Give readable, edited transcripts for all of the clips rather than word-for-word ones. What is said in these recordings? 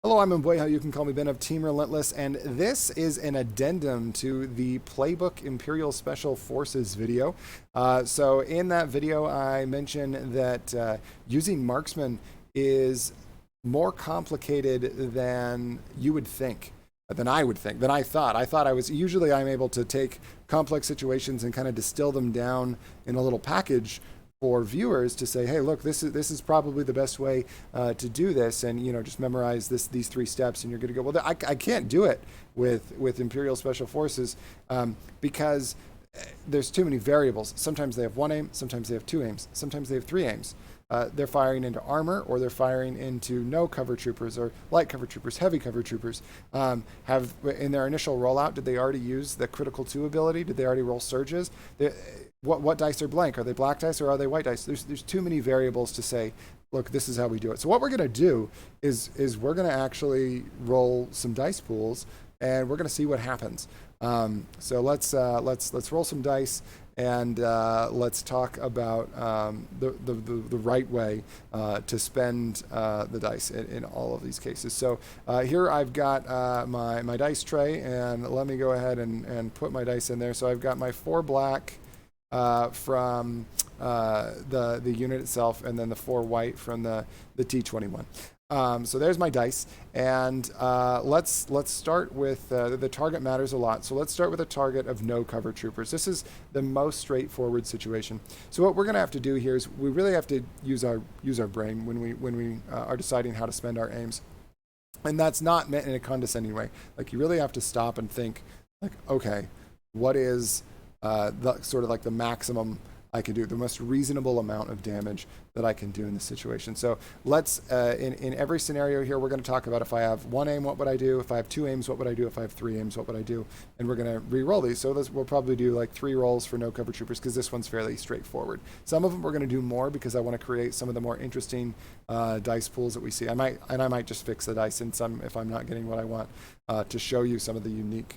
Hello, I'm Mbweha. You can call me Ben of Team Relentless, and this is an addendum to the Playbook Imperial Special Forces video. So in that video, I mentioned that using Marksman is more complicated than you would think, than I would think, than I thought. I thought usually I'm able to take complex situations and kind of distill them down in a little package for viewers to say, hey, look, this is probably the best way to do this, and just memorize these three steps, and you're going to go. Well, I can't do it with Imperial Special Forces because there's too many variables. Sometimes they have one aim, sometimes they have two aims, sometimes they have three aims. They're firing into armor, or they're firing into no cover troopers, or light cover troopers, heavy cover troopers. Have in their initial rollout, did they already use the critical 2 ability? Did they already roll surges? What dice are blank? Are they black dice or are they white dice? There's too many variables to say, look, this is how we do it. So what we're going to do is we're going to actually roll some dice pools, and we're going to see what happens. So let's roll some dice, and let's talk about the right way to spend the dice in all of these cases. So here I've got my dice tray, and let me go ahead and put my dice in there. So I've got my 4 black from the unit itself, and then the 4 white from the T21. So there's my dice, and let's start with the target matters a lot. So let's start with a target of no cover troopers. This is the most straightforward situation. So what we're going to have to do here is we really have to use our brain when we are deciding how to spend our aims, and that's not meant in a condescending way. Like, you really have to stop and think, like, okay, what is the sort of like the maximum I can do, the most reasonable amount of damage that I can do in this situation. So let's, in every scenario here, we're going to talk about, if I have 1 aim, what would I do? If I have 2 aims, what would I do? If I have 3 aims, what would I do? And we're going to re-roll these. So we'll probably do like 3 rolls for no cover troopers, because this one's fairly straightforward. Some of them we're going to do more because I want to create some of the more interesting dice pools that we see. I might just fix the dice in some if I'm not getting what I want, to show you some of the unique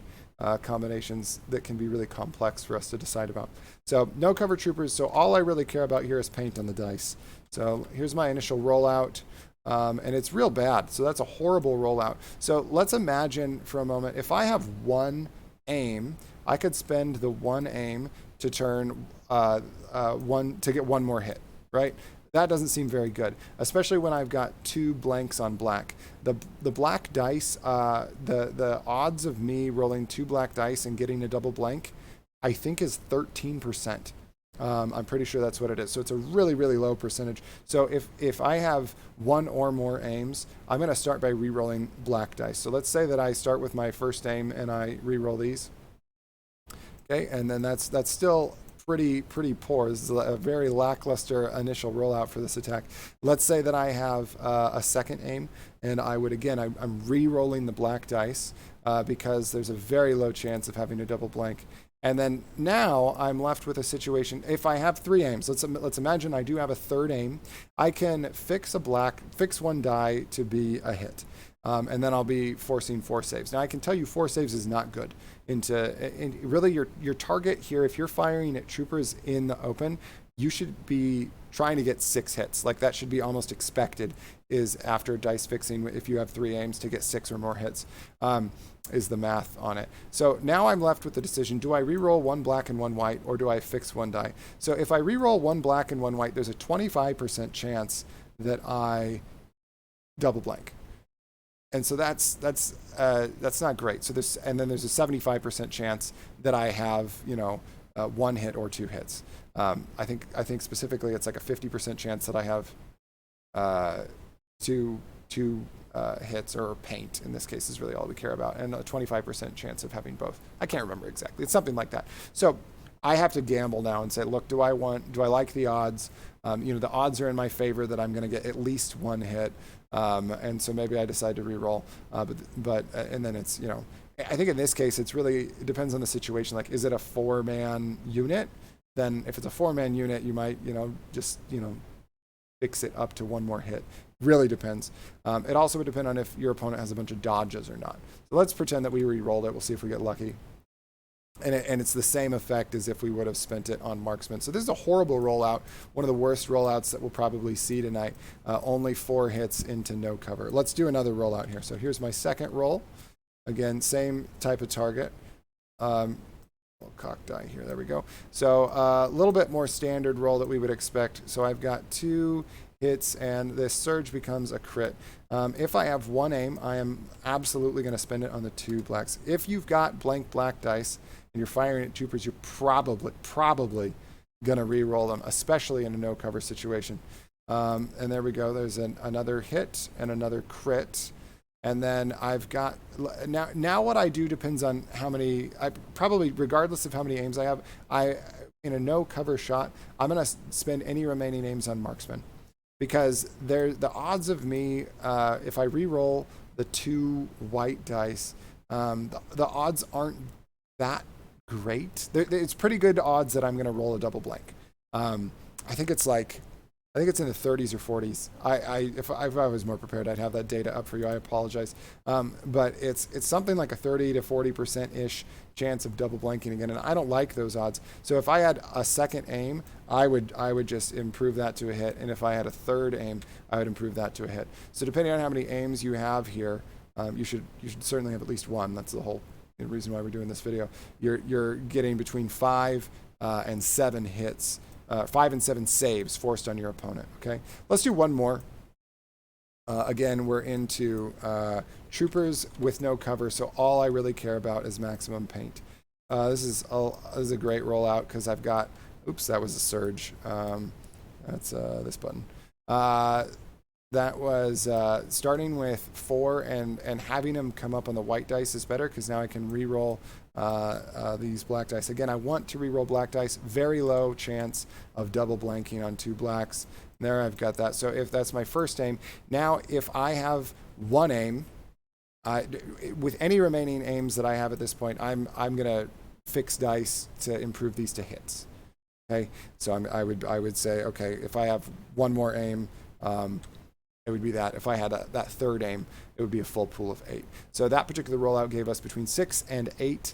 combinations that can be really complex for us to decide about. So no cover troopers. So all I really care about here is paint on the dice. So here's my initial rollout, and it's real bad. So that's a horrible rollout. So let's imagine for a moment, if I have 1 aim, I could spend the 1 aim to turn to get 1 more hit, right? That doesn't seem very good, especially when I've got 2 blanks on black. The black dice, the odds of me rolling 2 black dice and getting a double blank, I think is 13%. I'm pretty sure that's what it is. So it's a really, really low percentage. So if I have 1 or more aims, I'm going to start by re-rolling black dice. So let's say that I start with my first aim and I re-roll these. Okay, and then that's still pretty poor. This is a very lackluster initial rollout for this attack. Let's say that I have a second aim, and I would, again, I'm re-rolling the black dice because there's a very low chance of having a double blank. And then now I'm left with a situation. If I have 3 aims, let's imagine I do have a third aim. I can fix 1 die to be a hit. And then I'll be forcing 4 saves. Now I can tell you 4 saves is not good. Really your target here, if you're firing at troopers in the open, you should be trying to get 6 hits. Like, that should be almost expected, is after dice fixing, if you have 3 aims, to get 6 or more hits, is the math on it. So now I'm left with the decision, do I re-roll 1 black and 1 white, or do I fix 1 die? So if I re-roll 1 black and 1 white, there's a 25% chance that I double blank. And so that's not great. So there's a 75% chance that I have 1 hit or 2 hits. I think specifically it's like a 50% chance that I have two hits, or paint in this case is really all we care about, and a 25% chance of having both. I can't remember exactly. It's something like that. So I have to gamble now and say, look, do I like the odds? The odds are in my favor that I'm going to get at least 1 hit. And so maybe I decide to re-roll, and then it's, I think in this case, it depends on the situation. Like, is it a 4-man unit? Then if it's a 4-man unit, you might, just, fix it up to 1 more hit. Really depends. It also would depend on if your opponent has a bunch of dodges or not. So let's pretend that we re-rolled it. We'll see if we get lucky. and it's the same effect as if we would have spent it on Marksman. So this is a horrible rollout, one of the worst rollouts that we'll probably see tonight. Only 4 hits into no cover. Let's do another rollout here. So here's my second roll. Again, same type of target. We'll cock die here. There we go. So a little bit more standard roll that we would expect. So I've got 2 hits, and this surge becomes a crit. If I have 1 aim, I am absolutely going to spend it on the 2 blacks. If you've got blank black dice and you're firing at troopers, you're probably going to re-roll them, especially in a no cover situation. And there we go. There's another hit and another crit. And then I've got, now what I do depends on how many, probably regardless of how many aims I have, in a no cover shot, I'm going to spend any remaining aims on Marksman. Because the odds of me, if I re-roll the 2 white dice, the odds aren't that great. It's pretty good odds that I'm going to roll a double blank. I think it's in the 30s or 40s. If I was more prepared, I'd have that data up for you. I apologize. But it's something like a 30 to 40%-ish chance of double blanking again, and I don't like those odds. So if I had a second aim, I would just improve that to a hit, and if I had a third aim, I would improve that to a hit. So depending on how many aims you have here, you should certainly have at least 1. That's the whole reason why we're doing this video. You're getting between 5 and 7 hits. 5 and 7 saves forced on your opponent. Okay, let's do one more. Again, we're into troopers with no cover, so all I really care about is maximum paint. This is a great rollout because I've got. Oops, that was a surge. That's this button. That was starting with 4 and having them come up on the white dice is better because now I can re-roll these black dice. Again, I want to re-roll black dice. Very low chance of double blanking on 2 blacks. There I've got that. So if that's my first aim, now if I have 1 aim, with any remaining aims that I have at this point, I'm gonna fix dice to improve these to hits. Okay, so I would say, okay, if I have 1 more aim, it would be that. If I had that third aim, it would be a full pool of 8. So that particular rollout gave us between 6 and 8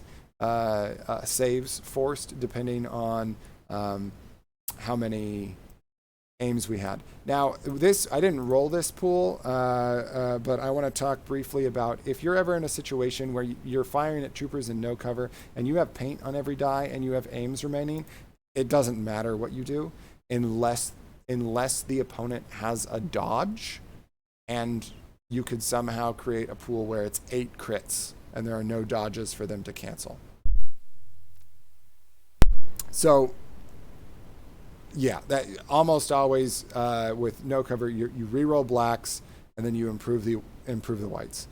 saves forced, depending on how many aims we had. Now, I didn't roll this pool, but I want to talk briefly about if you're ever in a situation where you're firing at troopers in no cover and you have paint on every die and you have aims remaining, it doesn't matter what you do unless the opponent has a dodge, and you could somehow create a pool where it's 8 crits and there are no dodges for them to cancel. So yeah, that almost always with no cover, you re-roll blacks and then you improve the whites.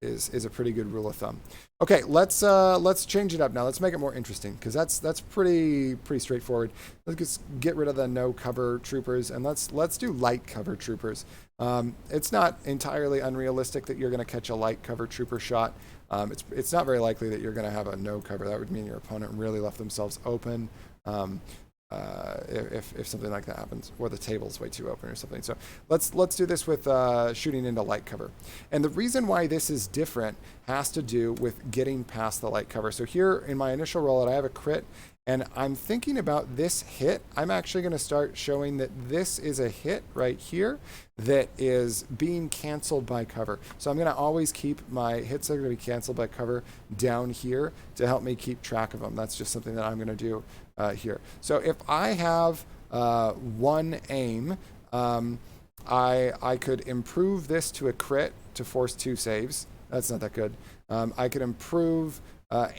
Is a pretty good rule of thumb. Okay, let's change it up now. Let's make it more interesting because that's pretty straightforward. Let's just get rid of the no cover troopers and let's do light cover troopers. It's not entirely unrealistic that you're going to catch a light cover trooper shot. It's not very likely that you're going to have a no cover. That would mean your opponent really left themselves open. If something like that happens, or the table's way too open or something. So let's do this with shooting into light cover. And the reason why this is different has to do with getting past the light cover. So here in my initial rollout, I have a crit, and I'm thinking about this hit. I'm actually going to start showing that this is a hit right here that is being canceled by cover. So I'm going to always keep my hits that are going to be canceled by cover down here to help me keep track of them. That's just something that I'm going to do here. So if I have 1 aim, I could improve this to a crit to force 2 saves. That's not that good. I could improve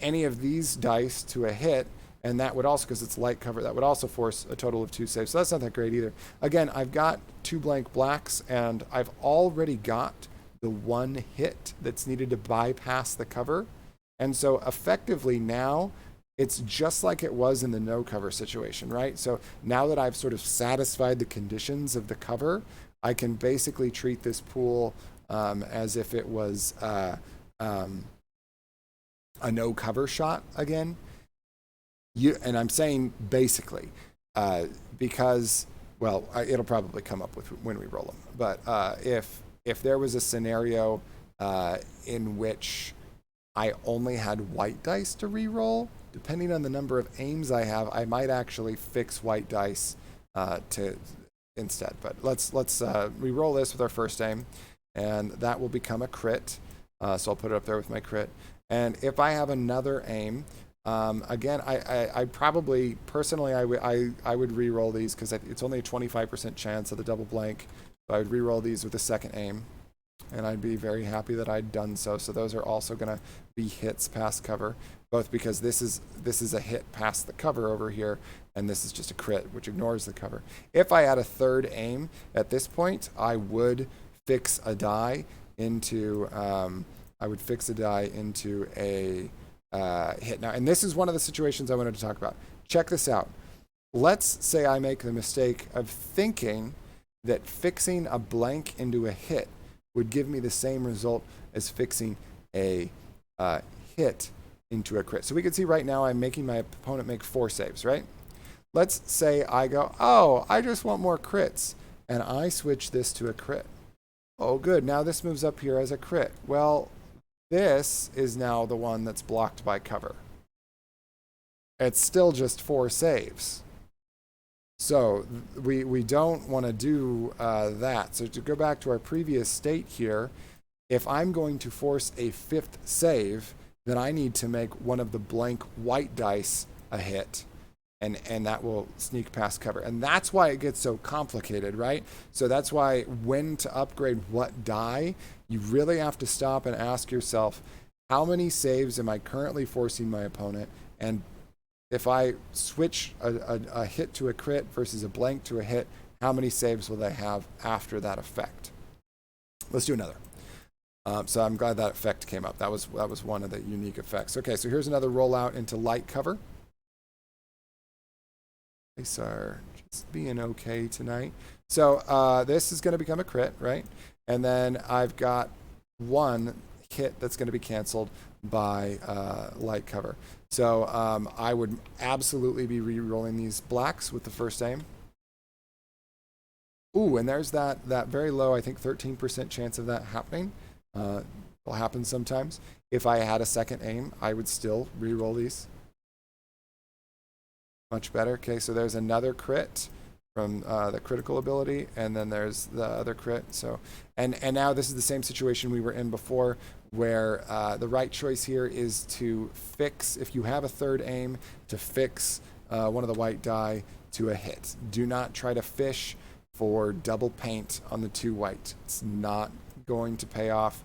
any of these dice to a hit, and that would also, because it's light cover, that would also force a total of 2 saves. So that's not that great either. Again, I've got 2 blank blacks, and I've already got the 1 hit that's needed to bypass the cover. And so effectively now, it's just like it was in the no cover situation, right? So now that I've sort of satisfied the conditions of the cover, I can basically treat this pool as if it was a no cover shot again. And I'm saying basically because, well, it'll probably come up with when we roll them. But if there was a scenario in which I only had white dice to re-roll, depending on the number of aims I have, I might actually fix white dice to instead. But let's re-roll this with our first aim, and that will become a crit. So I'll put it up there with my crit. And if I have another aim, again, I probably personally I would re-roll these because it's only a 25% chance of the double blank. So I would re-roll these with a second aim, and I'd be very happy that I'd done so. So those are also going to be hits past cover, both because this is a hit past the cover over here, and this is just a crit, which ignores the cover. If I had a third aim at this point, I would fix a die into a hit. Now, and this is one of the situations I wanted to talk about. Check this out. Let's say I make the mistake of thinking that fixing a blank into a hit would give me the same result as fixing a hit into a crit. So we can see right now I'm making my opponent make 4 saves, right? Let's say I go, oh, I just want more crits, and I switch this to a crit. Oh, good. Now this moves up here as a crit. Well, this is now the one that's blocked by cover. It's still just 4 saves. So we don't want to do that. So to go back to our previous state here, if I'm going to force a 5th save, then I need to make one of the blank white dice a hit. And that will sneak past cover. And that's why it gets so complicated, right? So that's why when to upgrade what die, you really have to stop and ask yourself, how many saves am I currently forcing my opponent? And if I switch a hit to a crit versus a blank to a hit, how many saves will they have after that effect? Let's do another. So I'm glad that effect came up. That was one of the unique effects. Okay, so here's another rollout into light cover. These are just being okay tonight. So this is going to become a crit, right? And then I've got one hit that's going to be canceled by light cover. So I would absolutely be re-rolling these blacks with the first aim. Ooh, and there's that very low, I think 13% chance of that happening. Will happen sometimes. If I had a second aim, I would still re-roll these. Much better. Okay, so there's another crit from the critical ability, and then there's the other crit. So, and now this is the same situation we were in before, where the right choice here is to fix, if you have a third aim, to fix one of the white die to a hit. Do not try to fish for double paint on the 2 white. It's not going to pay off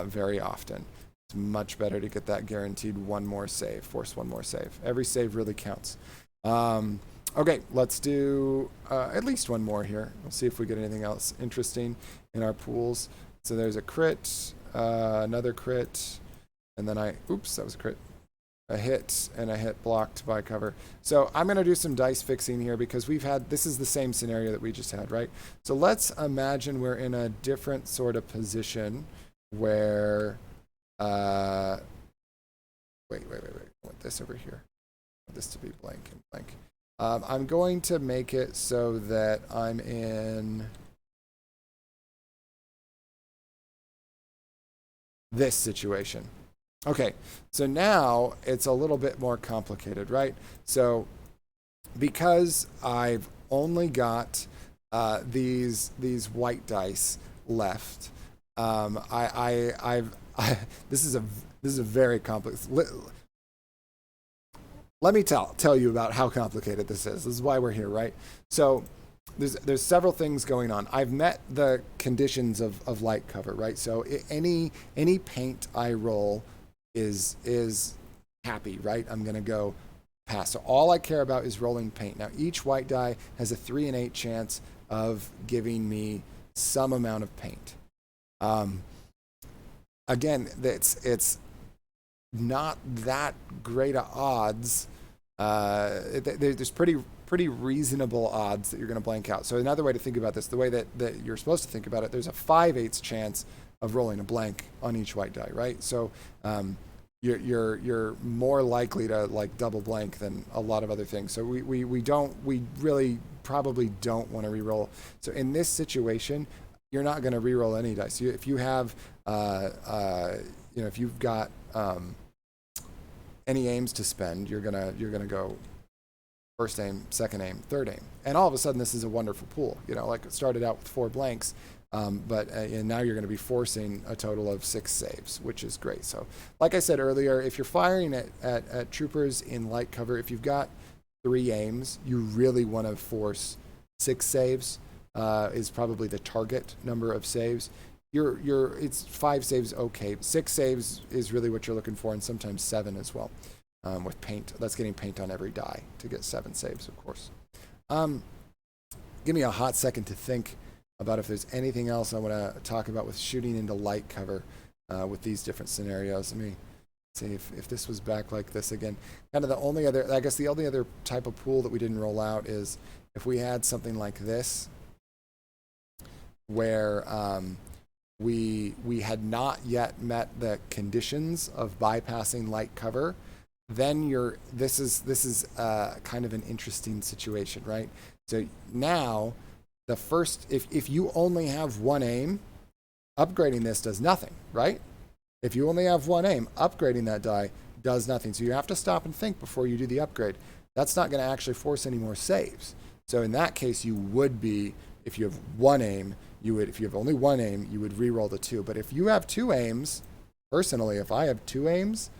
very often. It's much better to get that guaranteed one more save, force one more save. Every save really counts. Okay, let's do at least one more here. We'll see if we get anything else interesting in our pools. So there's a crit, another crit, and then oops, that was a crit. A hit and a hit blocked by cover. So I'm going to do some dice fixing here because this is the same scenario that we just had, right? So let's imagine we're in a different sort of position where, wait. I want this over here. I want this to be blank and blank. I'm going to make it so that I'm in this situation. Okay, so now it's a little bit more complicated, right? So because I've only got these white dice left, this is a very complex. Let me tell you about how complicated this is. This is why we're here, right? So there's several things going on. I've met the conditions of light cover, right? So any paint I roll is happy, right? I'm going to go pass. So all I care about is rolling paint. Now, each white die has a 3 in 8 chance of giving me some amount of paint. Again, it's not that great of odds. There's pretty reasonable odds that you're going to blank out. So another way to think about this, the way that you're supposed to think about it, there's a 5/8 chance of rolling a blank on each white die, right? So you're more likely to like double blank than a lot of other things. So we really probably don't want to re-roll. So in this situation, you're not going to re-roll any dice. If you have you know, if you've got any aims to spend, you're gonna go first aim, second aim, third aim, and all of a sudden this is a wonderful pool. You know, like it started out with 4 blanks, but and now you're going to be forcing a total of 6 saves, which is great. So, like I said earlier, if you're firing at troopers in light cover, if you've got 3 aims, you really want to force 6 saves. Is probably the target number of saves. It's 5 saves, okay. 6 saves is really what you're looking for, and sometimes 7 as well. With paint, that's getting paint on every die to get 7 saves, of course. Give me a hot second to think about if there's anything else I want to talk about with shooting into light cover with these different scenarios. Let me see if this was back like this again. Kind of the only other, I guess the only other type of pool that we didn't roll out is if we had something like this, where we had not yet met the conditions of bypassing light cover, then this is kind of an interesting situation, right? So now the first, if you only have 1 aim, upgrading this does nothing, right? If you only have 1 aim, upgrading that die does nothing. So you have to stop and think before you do the upgrade. That's not going to actually force any more saves. So in that case, you would be, if you have 1 aim, if you have only 1 aim, you would re-roll the 2. But if you have 2 aims, personally, if I have 2 aims,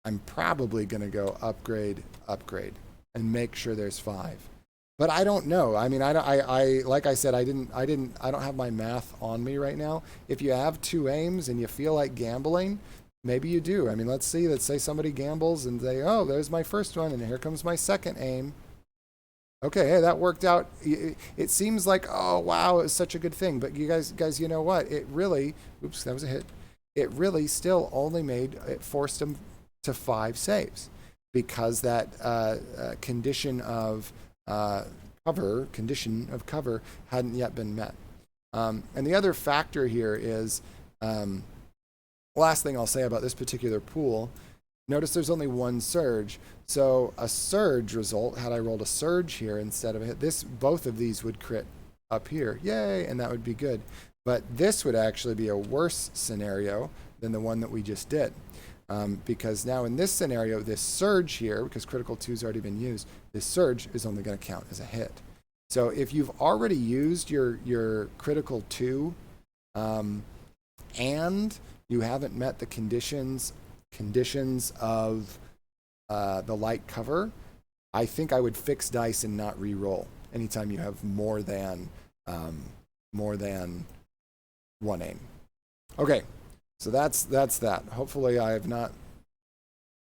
I'm probably going to go upgrade, and make sure there's 5. But I don't know. I mean, like I said, I don't have my math on me right now. If you have 2 aims and you feel like gambling, maybe you do. I mean, let's say somebody gambles and say, oh, there's my first one, and here comes my second aim. Okay, hey, that worked out. It seems like, oh, wow, it was such a good thing. But you guys, you know what? It really, oops, that was a hit. It really still only it forced them to 5 saves because that condition of cover hadn't yet been met. And the other factor here is, last thing I'll say about this particular pool, notice there's only 1 surge. So a surge result, had I rolled a surge here instead of a hit, both of these would crit up here. Yay, and that would be good. But this would actually be a worse scenario than the one that we just did. Because now in this scenario, this surge here, because critical 2's already been used, this surge is only going to count as a hit. So if you've already used your critical 2 and you haven't met the conditions of the light cover, I think I would fix dice and not re-roll anytime you have more than 1 aim. Okay, so that's that. Hopefully I have not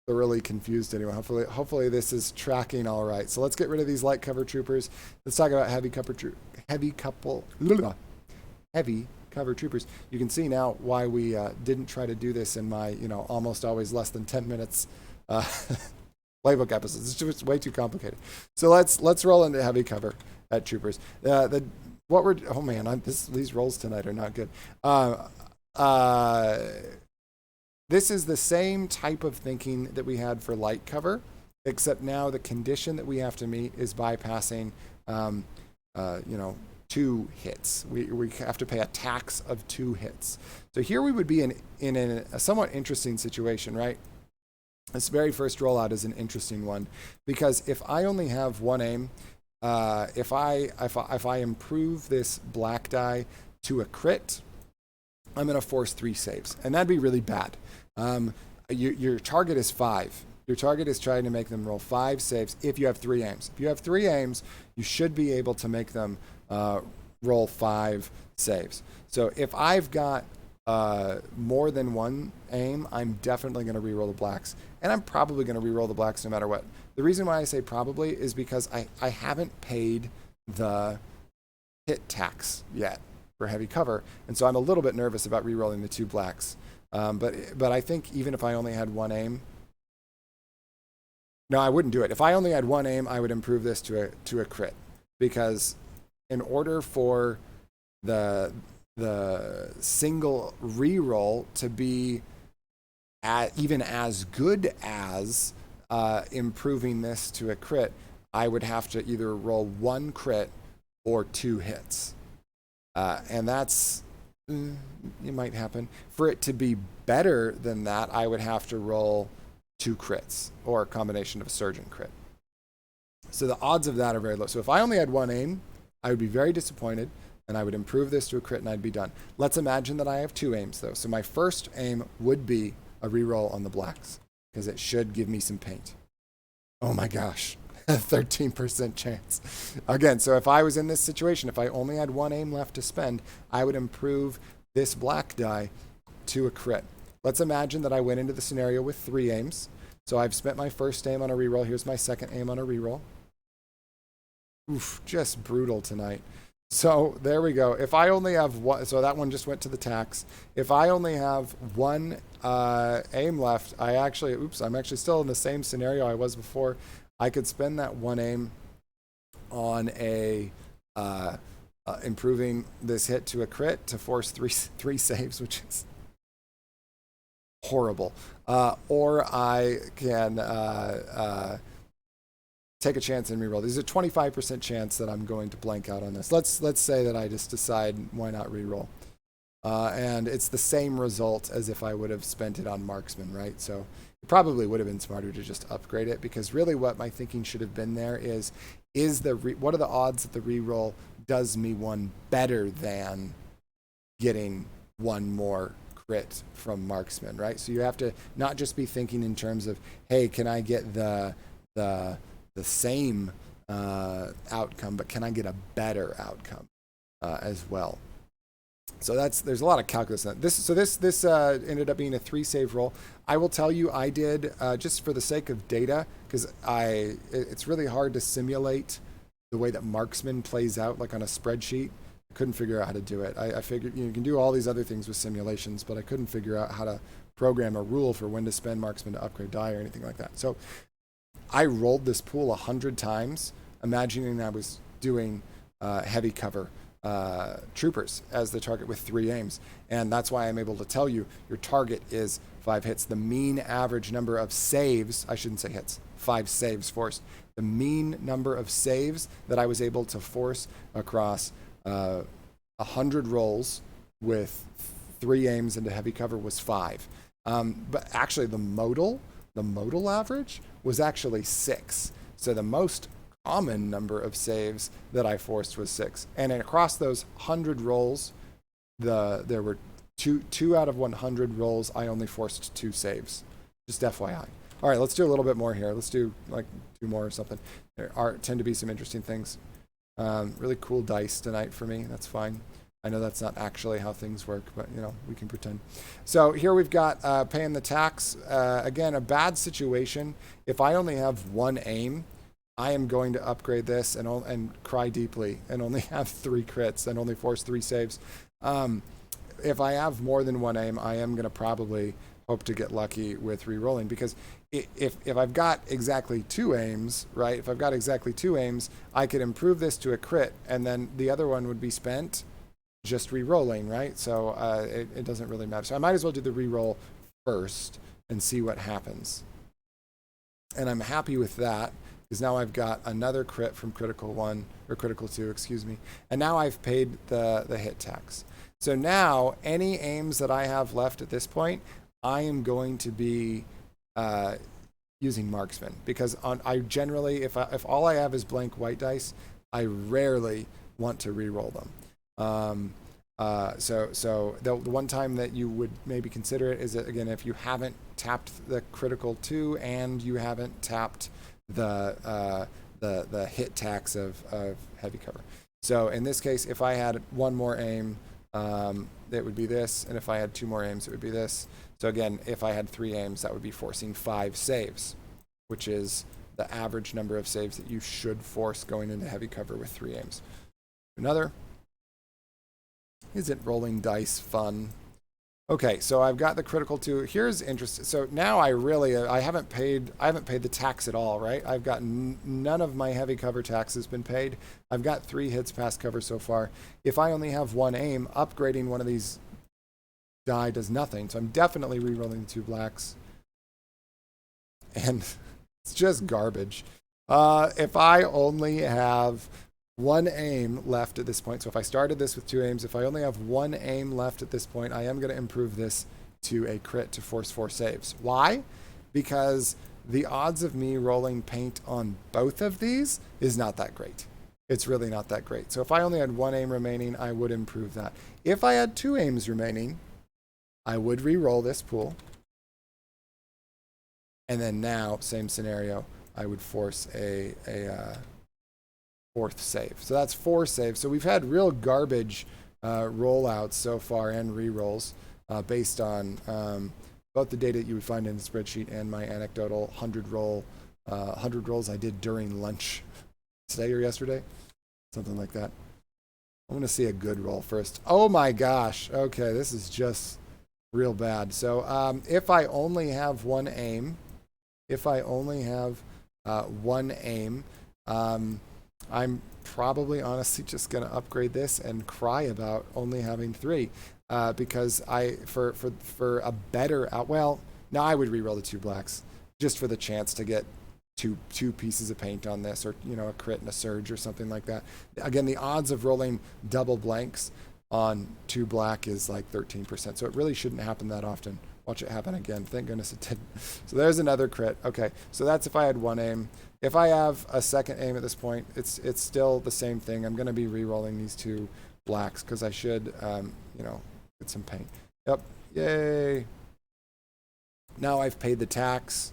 thoroughly confused anyone. Hopefully this is tracking all right. So let's get rid of these light cover troopers. Let's talk about heavy cover troopers. You can see now why we didn't try to do this in my, almost always less than 10 minutes playbook episodes. It's just way too complicated. So let's roll into heavy cover at troopers. Oh man, these rolls tonight are not good. This is the same type of thinking that we had for light cover, except now the condition that we have to meet is bypassing, 2 hits. We have to pay a tax of 2 hits. So here we would be in a somewhat interesting situation, right? This very first rollout is an interesting one because if I only have 1 aim, if I improve this black die to a crit, I'm going to force 3 saves, and that'd be really bad. Your target is 5. Your target is trying to make them roll 5 saves if you have 3 aims. If you have 3 aims, you should be able to make them roll 5 saves. So if I've got more than 1 aim, I'm definitely going to re-roll the blacks, and I'm probably going to re-roll the blacks no matter what. The reason why I say probably is because I haven't paid the hit tax yet for heavy cover, and so I'm a little bit nervous about re-rolling the 2 blacks. But I think even if I only had 1 aim, no, I wouldn't do it. If I only had 1 aim, I would improve this to a crit, because in order for the single re-roll to be even as good as improving this to a crit, I would have to either roll 1 crit or 2 hits. And that's it might happen. For it to be better than that, I would have to roll 2 crits or a combination of a surge and crit. So the odds of that are very low. So if I only had 1 aim, I would be very disappointed, and I would improve this to a crit and I'd be done. Let's imagine that I have 2 aims though. So my first aim would be a reroll on the blacks because it should give me some paint. Oh my gosh, 13% chance. Again, so if I was in this situation, if I only had 1 aim left to spend, I would improve this black die to a crit. Let's imagine that I went into the scenario with 3 aims. So I've spent my first aim on a reroll. Here's my second aim on a reroll. Oof, just brutal tonight. So there we go. If I only have 1, so that one just went to the tax. If I only have 1 aim left, I'm actually still in the same scenario I was before. I could spend that 1 aim on a improving this hit to a crit to force three saves, which is horrible. Or I can take a chance and reroll. There's a 25% chance that I'm going to blank out on this. Let's say that I just decide why not reroll. And it's the same result as if I would have spent it on Marksman, right? So it probably would have been smarter to just upgrade it, because really what my thinking should have been there is what are the odds that the reroll does me 1 better than getting 1 more crit from Marksman, right? So you have to not just be thinking in terms of, hey, can I get the same outcome, but can I get a better outcome as well? So there's a lot of calculus in that. This ended up being a 3 save roll. I will tell you, I did just for the sake of data, because it's really hard to simulate the way that Marksman plays out, like on a spreadsheet. I couldn't figure out how to do it. I figured you can do all these other things with simulations, but I couldn't figure out how to program a rule for when to spend Marksman to upgrade die or anything like that. So I rolled this pool 100 times, imagining I was doing heavy cover troopers as the target with 3 aims. And that's why I'm able to tell you your target is 5 hits. The mean average number of saves, I shouldn't say hits, 5 saves forced. The mean number of saves that I was able to force across 100 rolls with 3 aims into heavy cover was 5. But actually the modal average was actually 6. So the most common number of saves that I forced was 6. And across those 100 rolls, there were two out of 100 rolls, I only forced 2 saves. Just FYI. All right, let's do a little bit more here. Let's do like 2 more or something. There tend to be some interesting things. Really cool dice tonight for me. That's fine. I know that's not actually how things work, but we can pretend. So here we've got paying the tax. Again, a bad situation. If I only have 1 aim, I am going to upgrade this and cry deeply and only have 3 crits and only force 3 saves. If I have more than 1 aim, I am going to probably hope to get lucky with re-rolling, because if I've got exactly 2 aims, right? If I've got exactly 2 aims, I could improve this to a crit, and then the other one would be spent just re-rolling, right? So it doesn't really matter. So I might as well do the re-roll first and see what happens. And I'm happy with that, because now I've got another crit from critical 1, or critical 2, excuse me. And now I've paid the hit tax. So now any aims that I have left at this point, I am going to be using Marksman, because I generally, if all I have is blank white dice, I rarely want to re-roll them. So the one time that you would maybe consider it is that, again, if you haven't tapped the critical 2 and you haven't tapped the hit tax of heavy cover. So in this case, if I had 1 more aim, it would be this, and if I had 2 more aims, it would be this. So again, if I had 3 aims, that would be forcing 5 saves, which is the average number of saves that you should force going into heavy cover with 3 aims. Another. Isn't rolling dice fun? Okay, so I've got the critical 2. Here's interesting. So now I haven't paid the tax at all, right? I've got none of my heavy cover tax has been paid. I've got 3 hits past cover so far. If I only have 1 aim, upgrading one of these die does nothing. So I'm definitely re-rolling the 2 blacks. And it's just garbage. If I only have one aim left at this point. So if I started this with 2 aims, if I only have 1 aim left at this point, I am going to improve this to a crit to force 4 saves. Why? Because the odds of me rolling paint on both of these is not that great. It's really not that great. So if I only had 1 aim remaining, I would improve that. If I had 2 aims remaining, I would re-roll this pool. And then now, same scenario, I would force a 4th save. So that's 4 saves. So we've had real garbage rollouts so far and re-rolls based on both the data that you would find in the spreadsheet and my anecdotal 100 rolls I did during lunch today or yesterday, something like that. I want to see a good roll first. Oh my gosh. Okay, this is just real bad. So if I only have 1 aim, I'm probably honestly just going to upgrade this and cry about only having 3 because for a better well, now I would re-roll the 2 blacks just for the chance to get two pieces of paint on this, or a crit and a surge or something like that. Again, the odds of rolling double blanks on 2 black is like 13%, so it really shouldn't happen that often. Watch it happen again. Thank goodness it didn't. So there's another crit. Okay, so that's if I had 1 aim. If I have a 2nd aim at this point, it's still the same thing. I'm going to be re-rolling these 2 blacks because I should, get some paint. Yep, yay. Now I've paid the tax,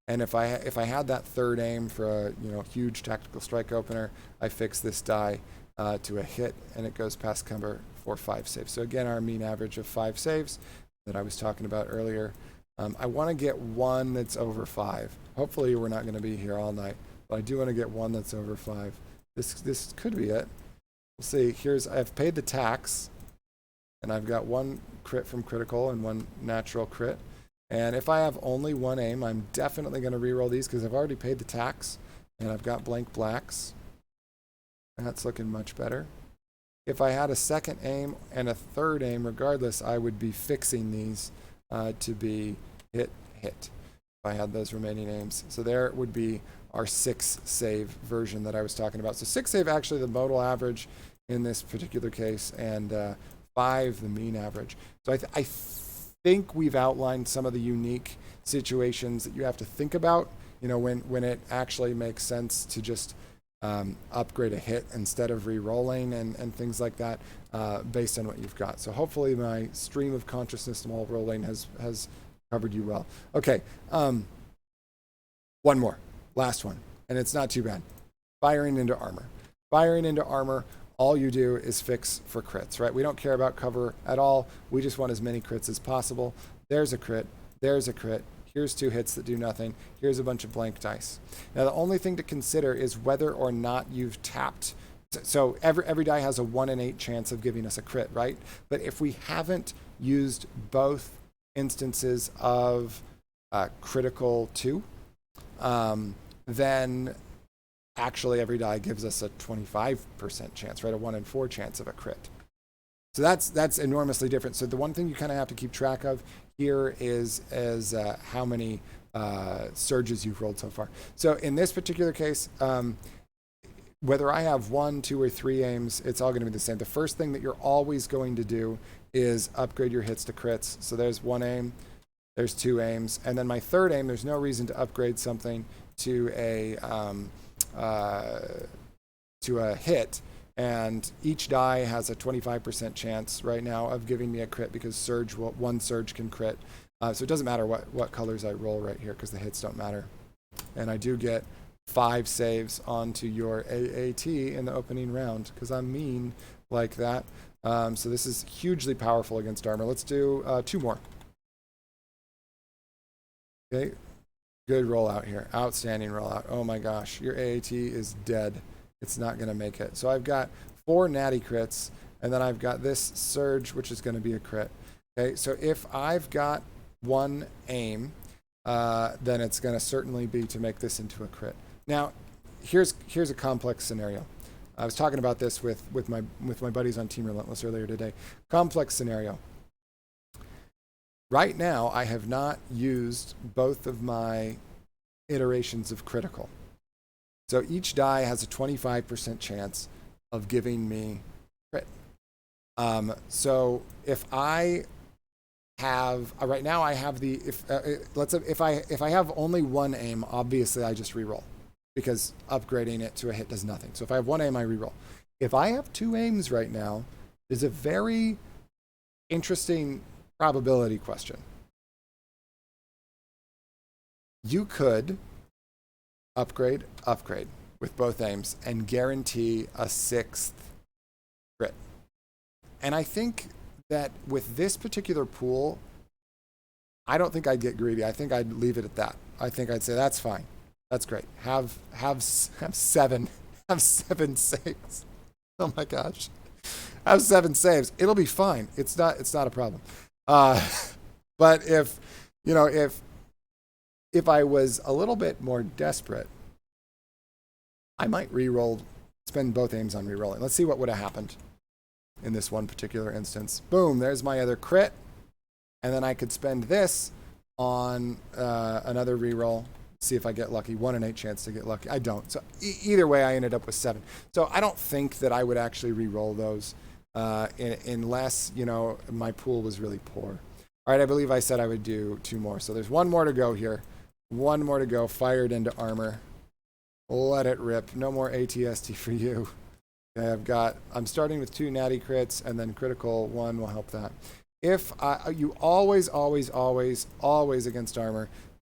and if I had that 3rd aim for a huge tactical strike opener, I fix this die to a hit, and it goes past cover for 5 saves. So again, our mean average of 5 saves that I was talking about earlier. I want to get 1 that's over 5. Hopefully we're not going to be here all night, but I do want to get 1 that's over 5. This could be it. We'll see. I've paid the tax, and I've got 1 crit from critical and 1 natural crit. And if I have only 1 aim, I'm definitely going to re-roll these because I've already paid the tax, and I've got blank blacks. That's looking much better. If I had a 2nd aim and a 3rd aim, regardless, I would be fixing these to be hit. If I had those remaining aims. So there would be our 6 save version that I was talking about. So 6 save actually the modal average in this particular case, and 5 the mean average. So I think we've outlined some of the unique situations that you have to think about, when it actually makes sense to just upgrade a hit instead of re-rolling and things like that based on what you've got. So hopefully my stream of consciousness while rolling has covered you well. Okay, one more, last one, and it's not too bad. Firing into armor. Firing into armor, all you do is fix for crits, right? We don't care about cover at all. We just want as many crits as possible. There's a crit. There's a crit. Here's 2 hits that do nothing. Here's a bunch of blank dice. Now, the only thing to consider is whether or not you've tapped. So every die has a 1 in 8 chance of giving us a crit, right? But if we haven't used both instances of critical 2, then actually every die gives us a 25% chance, right? A 1 in 4 chance of a crit. So that's enormously different. So the one thing you kind of have to keep track of here is how many surges you've rolled so far. So in this particular case, whether I have 1, 2, or 3 aims, it's all going to be the same. The first thing that you're always going to do is upgrade your hits to crits. So there's 1 aim, there's 2 aims, and then my 3rd aim, there's no reason to upgrade something to a hit. And each die has a 25% chance right now of giving me a crit because 1 surge can crit. So it doesn't matter what colors I roll right here because the hits don't matter. And I do get 5 saves onto your AAT in the opening round because I'm mean like that. So this is hugely powerful against armor. Let's do 2 more. Okay, good rollout here. Outstanding rollout. Oh my gosh, your AAT is dead. It's not going to make it. So I've got 4 natty crits, and then I've got this surge, which is going to be a crit. Okay, so if I've got 1 aim, then it's going to certainly be to make this into a crit. Now, here's a complex scenario. I was talking about this with my buddies on Team Relentless earlier today. Complex scenario. Right now, I have not used both of my iterations of critical. So each die has a 25% chance of giving me crit. So if I have right now, I have the if I have only one aim, obviously I just reroll because upgrading it to a hit does nothing. So if I have one aim, I reroll. If I have two aims right now, there's a very interesting probability question. You could upgrade with both aims and guarantee a 6th crit. And I think that with this particular pool, I don't think I'd get greedy. I think I'd leave it at that. I think I'd say that's fine. That's great. Have 7 saves. Oh my gosh. Have 7 saves. It'll be fine. It's not a problem. But if I was a little bit more desperate, I might reroll, spend both aims on rerolling. Let's see what would have happened in this one particular instance. Boom, there's my other crit. And then I could spend this on another reroll, see if I get lucky. 1 in 8 chance to get lucky. I don't. So either way, I ended up with 7. So I don't think that I would actually reroll those unless, my pool was really poor. All right, I believe I said I would do 2 more. So there's 1 more to go here. 1 more to go. Fired into armor. Let it rip. No more ATST for you. Okay, I'm starting with 2 natty crits, and then critical 1 will help that. If you always against armor,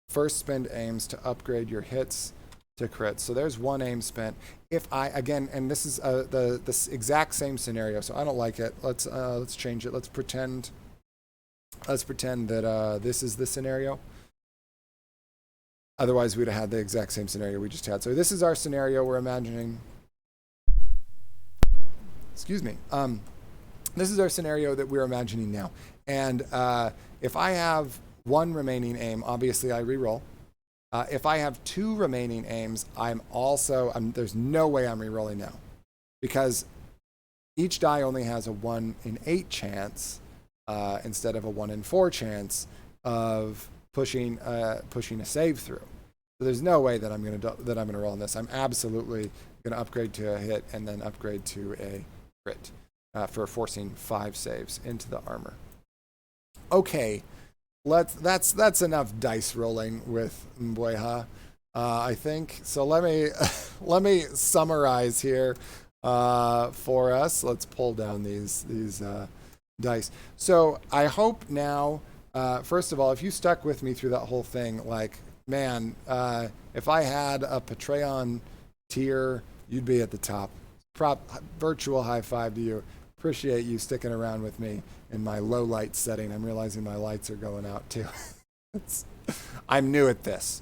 first spend aims to upgrade your hits to crits. So there's 1 aim spent. If again, and this is the exact same scenario, so I don't like it. Let's change it. Let's pretend that this is the scenario. Otherwise, we'd have had the exact same scenario we just had. So this is our scenario we're imagining. Excuse me. This is our scenario that we're imagining now. And if I have 1 remaining aim, obviously I reroll. If I have 2 remaining aims, there's no way I'm rerolling now. Because each die only has a 1 in 8 chance instead of a 1 in 4 chance of pushing a save through. So there's no way that I'm gonna roll on this. I'm absolutely gonna upgrade to a hit and then upgrade to a crit for forcing 5 saves into the armor. Okay, that's enough dice rolling with Mbweha, I think. So let me summarize here for us. Let's pull down these dice. So I hope now. First of all, if you stuck with me through that whole thing, man, if I had a Patreon tier, you'd be at the top. Virtual high five to you. Appreciate you sticking around with me in my low light setting. I'm realizing my lights are going out too. I'm new at this.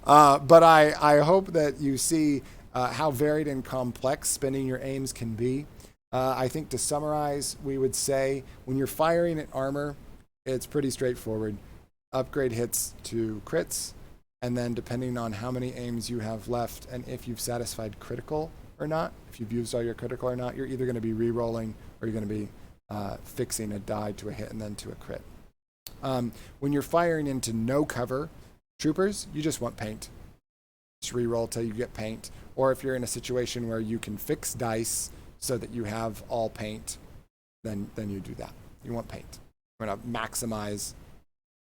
But I hope that you see how varied and complex spending your aims can be. I think to summarize, we would say when you're firing at armor, it's pretty straightforward. Upgrade hits to crits, and then depending on how many aims you have left and if you've satisfied critical or not, if you've used all your critical or not, you're either going to be re-rolling or you're going to be fixing a die to a hit and then to a crit. When you're firing into no cover troopers, you just want paint. Just re-roll till you get paint. Or if you're in a situation where you can fix dice so that you have all paint, then you do that. You want paint. We're going to maximize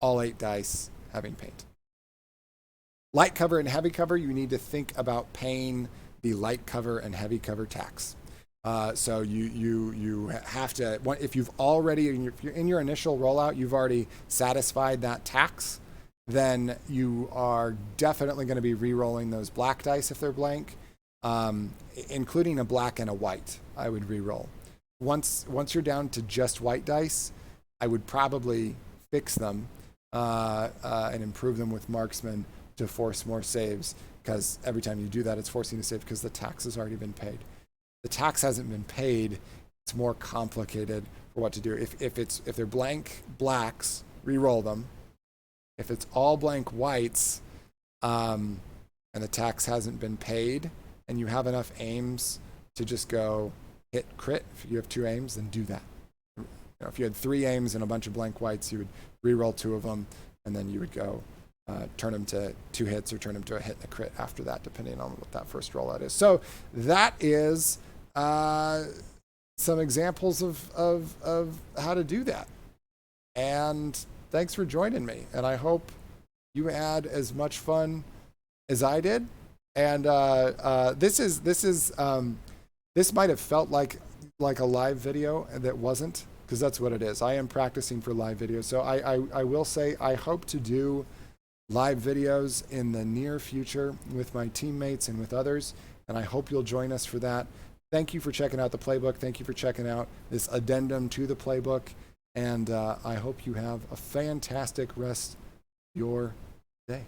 all 8 dice having paint. Light cover and heavy cover, you need to think about paying the light cover and heavy cover tax. So you have to, if you've already, in your initial rollout, you've already satisfied that tax, then you are definitely going to be re-rolling those black dice if they're blank, including a black and a white, I would re-roll. Once you're down to just white dice, I would probably fix them and improve them with Marksman to force more saves, because every time you do that, it's forcing a save because the tax has already been paid. The tax hasn't been paid, it's more complicated for what to do. If they're blank blacks, re-roll them. If it's all blank whites, and the tax hasn't been paid, and you have enough aims to just go hit crit, if you have 2 aims, then do that. If you had 3 aims and a bunch of blank whites, you would re-roll 2 of them, and then you would go turn them to 2 hits or turn them to a hit and a crit after that, depending on what that first rollout is. So that is some examples of how to do that. And thanks for joining me. And I hope you had as much fun as I did. And this might have felt like a live video that wasn't, because that's what it is. I am practicing for live videos. So I will say I hope to do live videos in the near future with my teammates and with others, and I hope you'll join us for that. Thank you for checking out the playbook. Thank you for checking out this addendum to the playbook, and I hope you have a fantastic rest of your day.